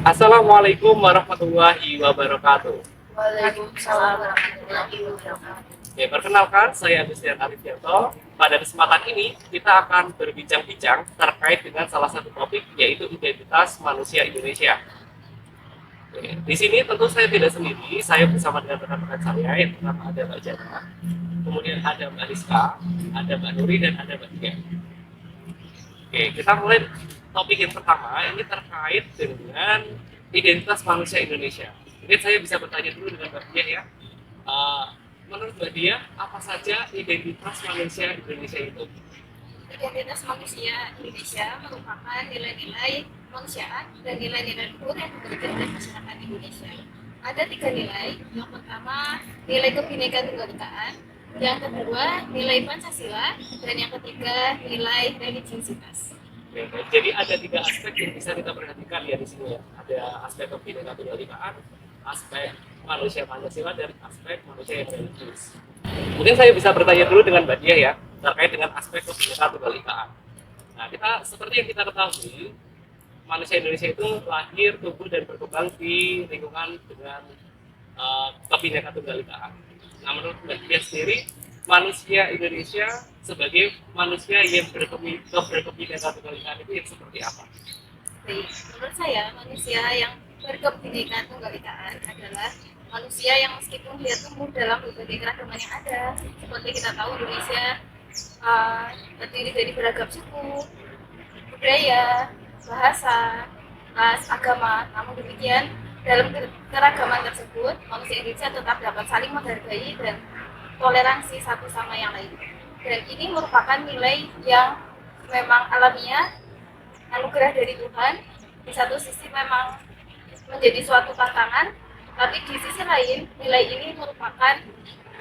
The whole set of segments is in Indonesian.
Assalamualaikum warahmatullahi wabarakatuh. Waalaikumsalam warahmatullahi wabarakatuh. Oke, perkenalkan saya Agustian Arifianto. Pada kesempatan ini kita akan berbincang-bincang terkait dengan salah satu topik yaitu identitas manusia Indonesia. Oke, di sini tentu saya tidak sendiri, saya bersama dengan rekan-rekan saya yang pertama ada Mbak Jana, kemudian ada Mbak Rizka, ada Mbak Nuri dan ada Mbak Tia. Oke, kita mulai topik yang pertama ini terkait dengan identitas manusia Indonesia. Mungkin saya bisa bertanya dulu dengan Mbak Dia ya. Uh, Menurut Mbak Dia, apa saja identitas manusia Indonesia itu? Identitas manusia Indonesia merupakan nilai-nilai kemanusiaan dan nilai-nilai luhur yang dimiliki oleh masyarakat Indonesia. Ada 3 nilai. Yang pertama, nilai Kebinekaan Tunggal Ika. Yang kedua, nilai Pancasila. Dan yang ketiga, nilai religiusitas. Oke, jadi ada 3 aspek yang bisa kita perhatikan ya di sini ya. Ada aspek Kebinekaan Tunggal Ika, aspek manusia Pancasila, dan aspek manusia yang religius. Mungkin saya bisa bertanya dulu dengan Mbak Dia ya, terkait dengan aspek Kebinekaan Tunggal Ika. Nah, kita seperti yang kita ketahui, manusia Indonesia itu lahir, tumbuh, dan berkembang di lingkungan dengan Kebinekaan Tunggal Ika. Nah, menurut Mbak Dia sendiri, manusia Indonesia sebagai manusia yang berkebinekaan Tunggal Ika itu yang seperti apa? Baik, menurut saya manusia yang berkebinekaan tunggal ikaan adalah manusia yang meskipun dia tumbuh dalam berbagai keragaman yang ada, seperti kita tahu Indonesia terdiri dari beragam suku, budaya, bahasa, ras, agama. Namun demikian, dalam keragaman tersebut, manusia Indonesia tetap dapat saling menghargai dan toleransi satu sama yang lain. Dan ini merupakan nilai yang memang alamiah, anugerah dari Tuhan. Di satu sisi memang menjadi suatu tantangan, tapi di sisi lain nilai ini merupakan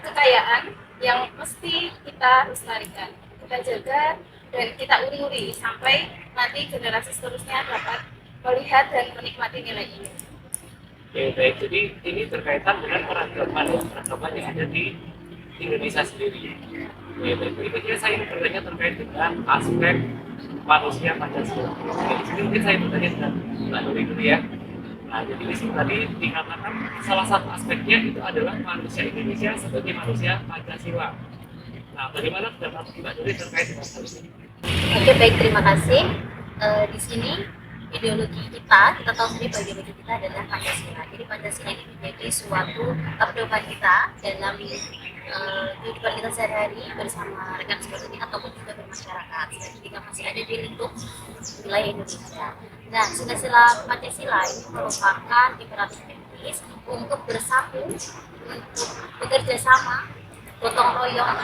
kekayaan yang mesti kita lestarikan, kita jaga, dan kita uri-uri sampai nanti generasi seterusnya dapat melihat dan menikmati nilai ini. Oke, baik. Jadi ini berkaitan dengan keragaman yang ada di Indonesia sendiri. Oke, baik. Berikutnya saya ingin bertanya terkait dengan aspek manusia Pancasila. Oke, di sini mungkin saya bertanya dengan Mbak Nuri dulu ya. Nah, jadi di sini tadi dikatakan salah satu aspeknya itu adalah manusia Indonesia sebagai manusia Pancasila. Nah, bagaimana pendapat Mbak Nuri terkait dengan hal ini? Oke, baik, terima kasih. Di sini ideologi kita tahu sendiri bahwa ideologi kita adalah Pancasila. Jadi Pancasila ini menjadi suatu pedoman kita dalam kehidupan kita sehari-hari bersama rekan sebagainya ataupun juga bermasyarakat. Ketika masih ada di lingkup wilayah Indonesia. Nah, Pancasila ini merupakan imperatif etis untuk bersatu, untuk bekerja sama, gotong royong,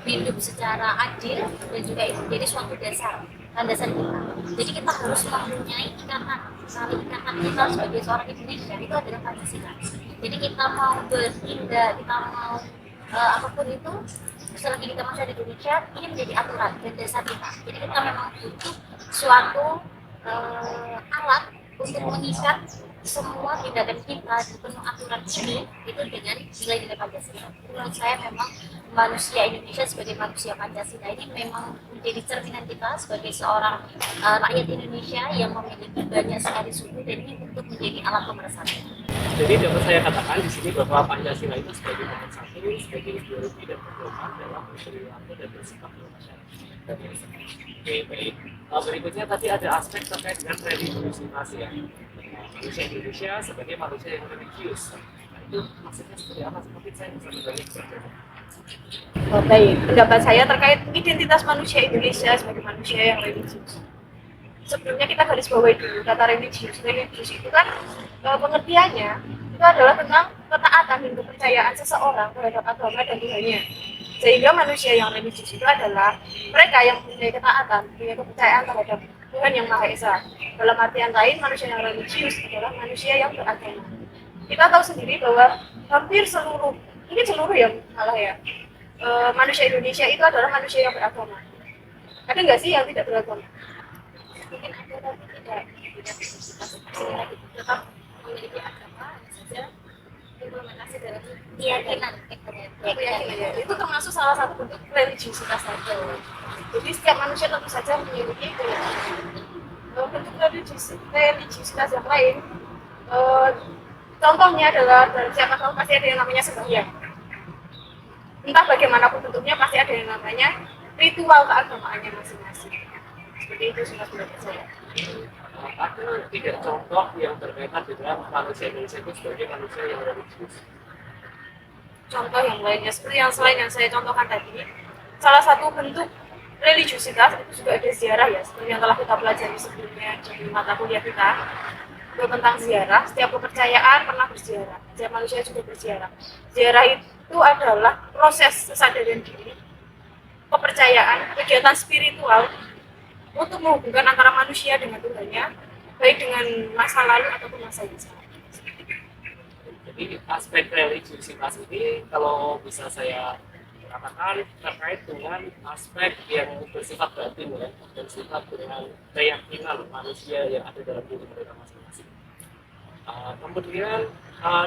hidup secara adil, dan juga itu menjadi suatu landasan kita. Jadi kita harus mempunyai ikatan kita sebagai seorang Indonesia itu adalah Pancasila. Jadi kita mau bertindak, kita mau apapun itu, selagi kita masih ada di Indonesia, ini menjadi aturan dan dasar kita. Jadi kita memang butuh suatu alat untuk mengikat semua tindakan kita di penuh aturan ini itu dengan nilai-nilai Pancasila. Menurut saya memang manusia Indonesia sebagai manusia Pancasila ini memang menjadi cerminan kita sebagai seorang rakyat Indonesia yang memiliki banyak sekali suku dan ini untuk menjadi alat pemersatu. Jadi dapat saya katakan di sini bahwa Pancasila itu sebagai pemersatu, sebagai ideologi dan pedoman dalam berperilaku dan bersikap bermasyarakat. Oke, baik. Berikutnya tadi ada aspek terkait dengan religiusitas ya. Manusia Indonesia sebagai manusia yang religius. Nah, itu maksudnya seperti apa? Seperti saya bisa berbagi. Baik, pendapat saya terkait identitas manusia Indonesia sebagai manusia yang religius. Sebelumnya kita garis bawahi dulu kata religius. Religius itu kan pengertiannya itu adalah tentang ketaatan dan kepercayaan seseorang terhadap agama dan Tuhannya. Sehingga manusia yang religius itu adalah mereka yang mempunyai ketaatan, punya kepercayaan terhadap Tuhan yang Maha Esa. Dalam artian lain, manusia yang religius adalah manusia yang beragama. Kita tahu sendiri bahwa hampir seluruh ya malah ya, manusia Indonesia itu adalah manusia yang beragama. Ada nggak sih yang tidak beragama? Mungkin ada tapi tidak tetap memiliki agama saja implementasi dalam Keyakinan. Ya. Itu termasuk salah satu bentuk religiusitas saja. Jadi setiap manusia tentu saja memiliki bentuk religiusitas yang lain Eh, contohnya adalah dalam setiap agama pasti ada yang namanya sembahyang. Entah bagaimanapun bentuknya pasti ada yang namanya ritual keagamaannya masing-masing. Seperti itu sih mas menurut saya. Ada tidak contoh yang berkaitan dengan manusia Indonesia itu sebagai manusia yang religius? Contoh yang lainnya seperti yang selain yang saya contohkan tadi, salah satu bentuk religiusitas itu juga ada ziarah ya, seperti yang telah kita pelajari sebelumnya di mata kuliah kita tentang ziarah. Setiap kepercayaan pernah berziarah, setiap manusia juga berziarah. Ziarah itu adalah proses kesadaran diri, kepercayaan, kegiatan spiritual untuk menghubungkan antara manusia dengan Tuhannya, baik dengan masa lalu ataupun masa yang sekarang. Jadi aspek religiusitas ini kalau bisa saya katakan terkait dengan aspek yang bersifat batin ya, bersifat dengan keyakinan manusia yang ada dalam diri mereka masing-masing. Kemudian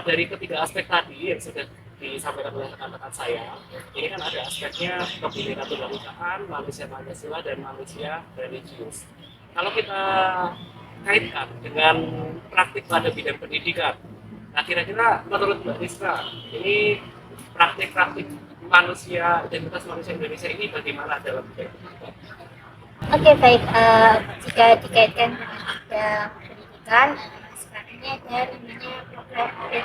dari ketiga aspek tadi yang sudah disampaikan oleh rekan-rekan saya, ini kan ada aspeknya kebinekaan kebangsaan, manusia Pancasila dan manusia religius. Kalau kita kaitkan dengan praktik pada bidang pendidikan, nah kira-kira menurut Mbak Rizka, ini praktik-praktik manusia, identitas manusia Indonesia ini bagaimana dalam bidang pendidikan? Oke, baik. Jika dikaitkan dengan bidang pendidikan, sekarang ini ada namanya program dari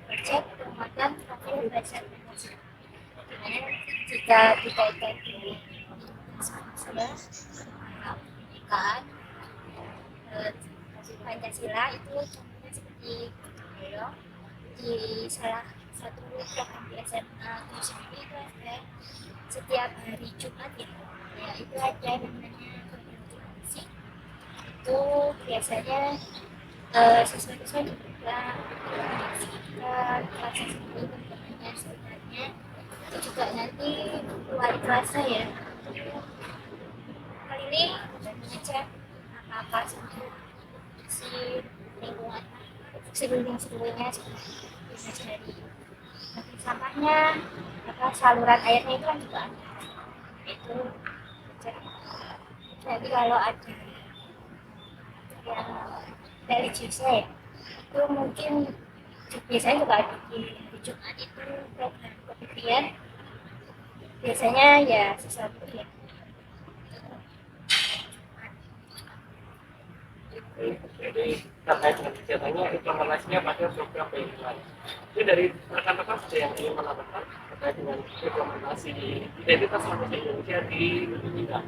proyek penguatan profil bahasa Indonesia. Dimana jika dikaitkan dengan manusia, pendidikan, Pancasila itu contohnya seperti di salah satu program di SMA terus sendiri itu ada setiap hari Jumat ya, itu ada namanya komunikasi. Itu biasanya siswa-siswa juga kelas sendiri teman-temannya sebenarnya itu juga nanti luar kelas ya. Kali ini mengecek apa-apa si lingkungan sebelumnya seperti dari sampahnya, saluran airnya itu kan juga ada. Itu jadi kalau ada yang religiusnya ya, itu mungkin biasanya juga ada di Jumat itu program kemudian biasanya ya sesuatu ya. Jadi terkait dengan kegiatannya implementasinya pada program pendidikan. Ini dari rekan-rekan ada yang ingin menambahkan terkait dengan implementasi identitas manusia Indonesia di pendidikan.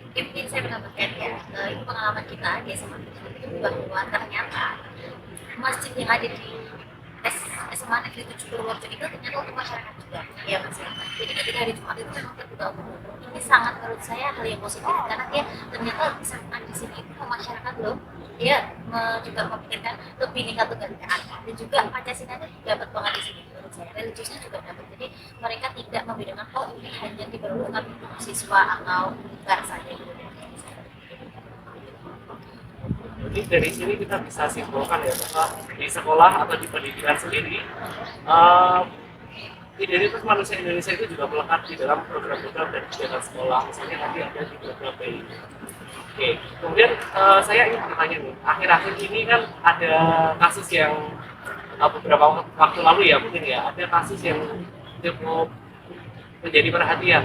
Mungkin saya menambahkan ya, itu pengalaman kita di SMA itu bahwa ternyata masjid yang ada di SMA Negeri 7 Purworejo itu ternyata untuk masyarakat juga ya mas ya. Jadi ketika hari Jumat itu memang terbuka umum. Ini sangat menurut saya hal yang positif karena dia ternyata SMA di sini itu masyarakat loh, dia juga memikirkan lebih tingkat kenegaraan dan juga Pancasila itu dapat banget di sini menurut saya, religiusnya juga dapat. Jadi mereka tidak membedakan oh ini hanya diperlukan untuk siswa atau enggak saja. Jadi dari sini kita bisa simpulkan ya bahwa di sekolah atau di pendidikan sendiri identitas manusia Indonesia itu juga melekat di dalam program-program dan kegiatan sekolah, misalnya nanti ada di program BI. Oke, kemudian saya ingin bertanya nih, akhir-akhir ini kan ada kasus yang beberapa waktu lalu ya mungkin ya, ada kasus yang cukup menjadi perhatian.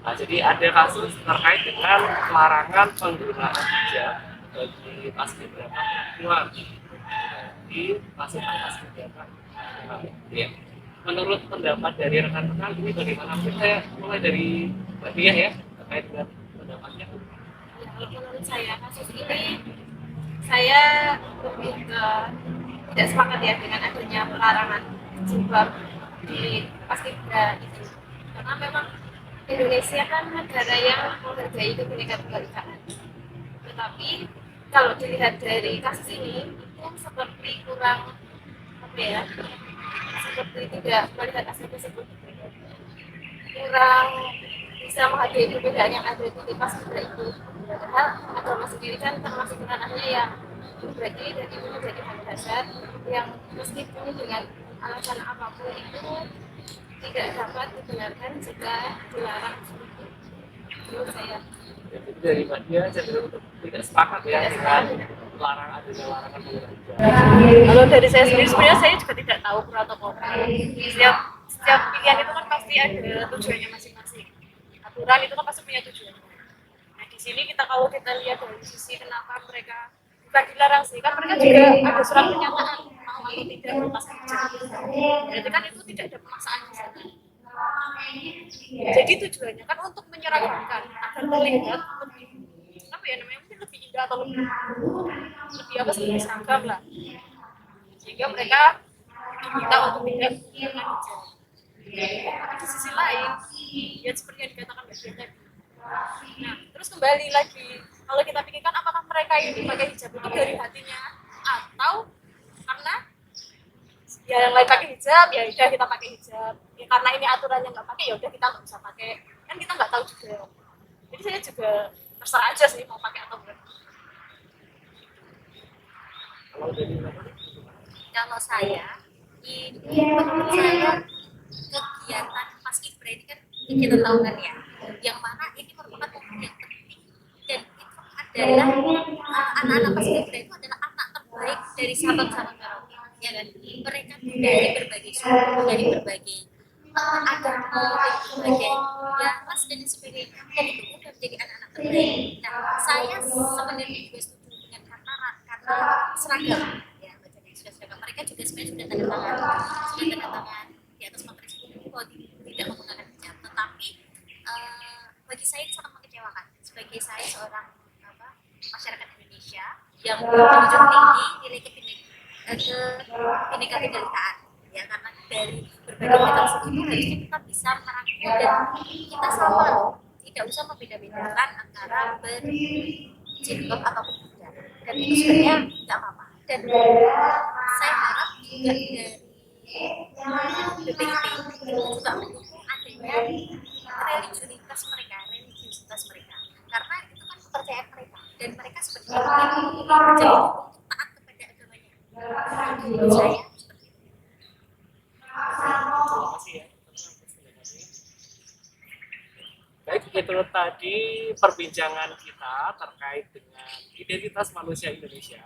Nah, jadi ada kasus terkait dengan larangan penggunaan hijab bagi paskibraka perempuan di pasukan paskibraka. Ya. Menurut pendapat dari rekan-rekan ini bagaimana? Mungkin saya mulai dari Mbak Diah ya terkait dengan pendapatnya. Ya, kalau menurut saya kasus ini saya lebih ke tidak sepakat ya dengan adanya pelarangan jilbab di paskibra itu, karena memang Indonesia kan negara yang menghargai kebinekaan tunggal ika. Tetapi kalau dilihat dari kasus ini itu seperti kurang apa ya, seperti tidak melihat aspek tersebut, kurang bisa menghargai perbedaan yang ada di paskibra itu. Padahal agama sendiri kan termasuk ranahnya yang berarti dan itu menjadi hak dasar yang meskipun dengan alasan apapun itu tidak dapat dibenarkan jika dilarang. Menurut saya. Jadi dari Mbak Diah cenderung untuk tidak sepakat ya dengan larangan penggunaan hijab. Kalau dari saya sendiri sebenarnya saya juga tidak tahu protokol. Setiap pilihan itu kan pasti ada tujuannya masing-masing. Aturan itu kan pasti punya tujuan. Nah di sini kalau kita lihat dari sisi kenapa mereka bukan dilarang sih, kan mereka juga ada surat pernyataan mau atau tidak melepaskan hijab. Berarti kan itu tidak ada pemaksaan di sana. Jadi tujuannya kan untuk menyeragamkan agar terlihat lebih apa ya namanya, mungkin lebih indah atau lebih apa sih, lebih seragam lah, sehingga mereka diminta untuk tidak menggunakan hijab. Tapi di sisi lain ya seperti yang dikatakan Mbak Dian tadi, nah terus kembali lagi kalau kita pikirkan apakah mereka ini pakai hijab itu dari hatinya atau karena ya yang lain pakai hijab ya udah kita pakai hijab, ya karena ini aturannya nggak pakai ya udah kita nggak bisa pakai, kan kita nggak tahu juga. Jadi saya juga terserah aja sih mau pakai atau enggak. Kalau dari Kalau saya, menurut saya kegiatan Paskibra ini kan kegiatan tahunan ya, yang mana ini merupakan momen yang penting dan itu adalah anak-anak Paskibra itu adalah anak terbaik dari sahabat-sahabat Merauke, ya kan? Mereka dari berbagai suku, dari berbagai agama, dari berbagai ya ras dan sebagainya, dan itu udah menjadi anak-anak terbaik. Nah, saya sebenarnya juga setuju dengan kata seragam. Mereka juga sebenarnya sudah tanda tangan di atas materi bahwa tidak menggunakan hijab, tetapi bagi saya ini sangat mengecewakan sebagai saya seorang masyarakat Indonesia yang menjunjung tinggi nilai kebinekaan tunggal ya, karena dari berbagai metode itu harusnya kita bisa merangkum dan kita sama loh, tidak usah membeda-bedakan antara berjilbab ataupun tidak, dan itu sebenarnya tidak apa-apa. Dan saya harap juga dari BPIP itu juga mendukung adanya religiusitas mereka, karena itu kan kepercayaan mereka dan mereka sebenarnya menjadi untuk taat kepada agamanya. Menurut saya seperti itu. Terima kasih ya. Baik, itu tadi perbincangan kita terkait dengan identitas manusia Indonesia.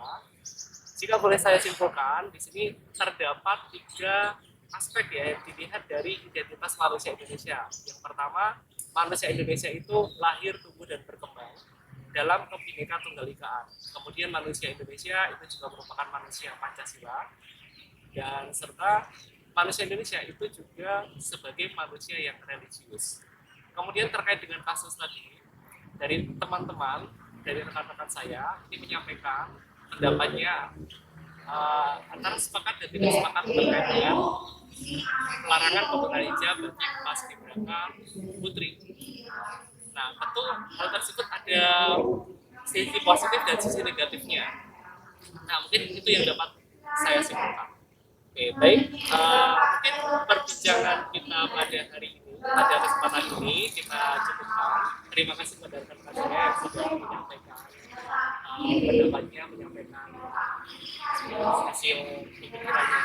Jika boleh saya simpulkan, di sini terdapat 3 aspek ya yang dilihat dari identitas manusia Indonesia. Yang pertama, manusia Indonesia itu lahir, tumbuh, dan berkembang dalam Bhinneka Tunggal Ika. Kemudian manusia Indonesia itu juga merupakan manusia Pancasila, dan serta manusia Indonesia itu juga sebagai manusia yang religius. Kemudian terkait dengan kasus tadi, dari teman-teman, dari rekan-rekan saya, ini menyampaikan pendapatnya antara sepakat dan tidak sepakat terkait dengan larangan penggunaan hijab bagi paskibraka putri. Nah, tentu hal tersebut ada sisi positif dan sisi negatifnya. Nah, mungkin itu yang dapat saya simpulkan. Oke, baik. Mungkin perbincangan kita pada hari ini, pada kesempatan ini kita cukupkan. Terima kasih kepada rekan-rekan saya yang sudah menyampaikan pendapatnya, menyampaikan hasil pemikirannya.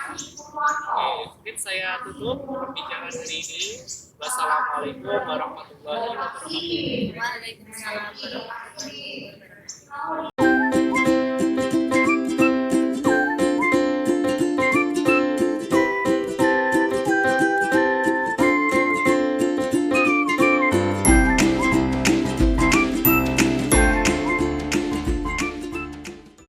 Oke, mungkin saya tutup perbincangan hari ini. Wassalamualaikum warahmatullahi wabarakatuh. Waalaikumsalam warahmatullahi wabarakatuh.